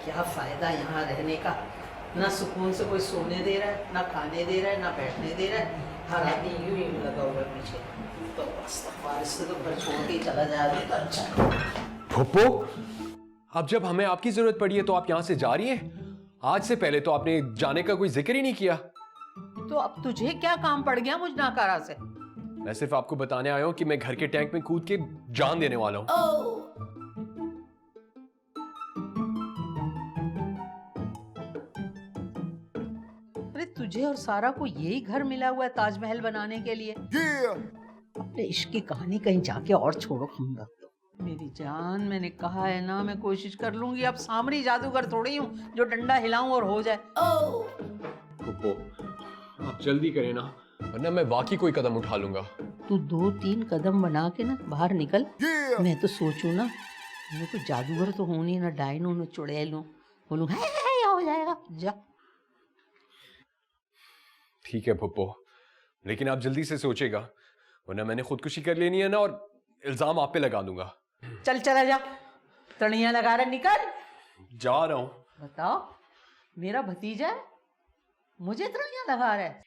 क्या फायदा यहाँ रहने का, ना सुकून से कोई सोने दे रहा है, ना खाने दे रहा है, ना बैठने दे रहा है, हर आदमी यूं ही लगा हुआ है पीछे। तो अस्तगफुरुल्लाह, इससे तो घर छोड़ के ही चला जाए तो अच्छा है। फुप्पो, अब जब हमें आपकी जरूरत पड़ी है तो आप यहाँ से जा रही हैं? आज से पहले तो आपने जाने का कोई जिक्र ही नहीं किया। तो अब तुझे क्या काम पड़ गया मुझ नाकारा से? मैं सिर्फ आपको बताने आया हूं कि मैं घर के टैंक में कूद के जान देने वाला हूं। अरे तुझे और सारा को यही घर मिला हुआ है ताजमहल बनाने के लिए? अपने इश्क की कहानी कहीं जाके और छोड़ो हम लोग। मेरी जान, मैंने कहा है ना, मैं कोशिश कर लूंगी। अब सामरी जादूगर थोड़ी हूँ जो डंडा हिलाऊं और हो जाए। फुप्पो, आप जल्दी करें ना, वरना मैं वाकई कोई कदम उठा लूंगा। तू 2-3 कदम बना के ना बाहर निकल। मैं तो सोचूं ना, मैं कोई जादूगर तो हूं नहीं, ना डायन हूं, ना चुड़ैल हूं, बोलूं है हो जाएगा। जा। ठीक है फुप्पो, लेकिन आप जल्दी से सोचेगा, वरना मैंने खुदकुशी कर लेनी है ना और इल्जाम आप पे लगा दूंगा। चल चला जा, तड़ियां लगा रहा, निकल। जा रहा हूं। बताओ, मेरा भतीजा है, मुझे तड़ियां लगा रहा है?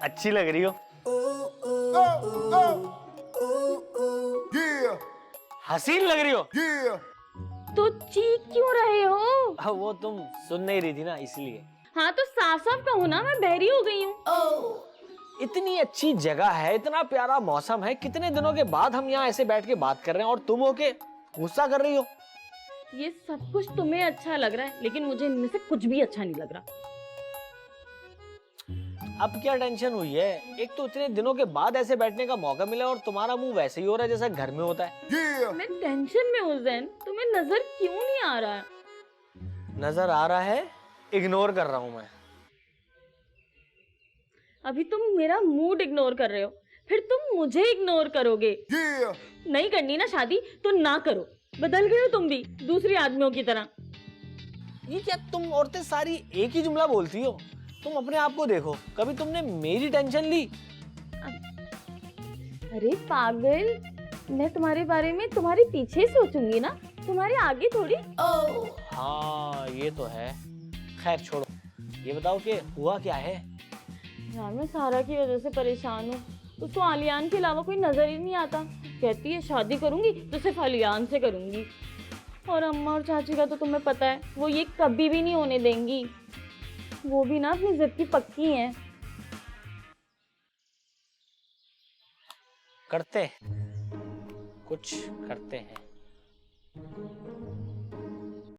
अच्छी लग रही हो। हसीन लग रही हो। तो चीख क्यों रहे हो? वो तुम सुन नहीं रही थी ना, इसलिए। हाँ तो साफ साफ कहो ना, मैं बहरी हो गई हूँ। इतनी अच्छी जगह है, इतना प्यारा मौसम है, कितने दिनों के बाद हम यहाँ ऐसे बैठ के बात कर रहे हैं और तुम होके गुस्सा कर रही हो। ये सब कुछ तुम्हें अच्छा लग रहा है, लेकिन मुझे इनमें से कुछ भी अच्छा नहीं लग रहा। अब क्या टेंशन हुई है? एक तो इतने दिनों के बाद ऐसे बैठने का मौका मिला और तुम्हारा मुंह वैसे ही हो रहा है जैसा घर में होता है। मैं टेंशन में हूँ ज़ैन, तुम्हें नजर क्यों नहीं आ रहा है? नजर आ रहा है, इग्नोर कर रहा हूँ मैं। अभी तुम मेरा मूड इग्नोर कर रहे हो, फिर तुम मुझे इग्नोर करोगे। नहीं करनी ना शादी तो ना करो। बदल गए हो तुम भी दूसरी आदमियों की तरह। ये क्या तुम औरतें सारी एक ही जुमला बोलती हो? तुम अपने आप को देखो, कभी तुमने मेरी टेंशन ली? अरे पागल, मैं तुम्हारे बारे में तुम्हारे पीछे सोचूंगी ना, तुम्हारे आगे थोड़ी। हाँ ये तो है। खैर छोड़ो, ये बताओ कि हुआ क्या है? यार मैं सारा की वजह से परेशान हूँ। उसको आलियान के अलावा कोई नजर ही नहीं आता। कहती है शादी करूंगी तो सिर्फ आलियान से करूंगी। और अम्मा और चाची का तो तुम्हें पता है, वो ये कभी भी नहीं होने देंगी। वो भी ना अपनी जिद की पक्की हैं। करते हैं, कुछ करते हैं।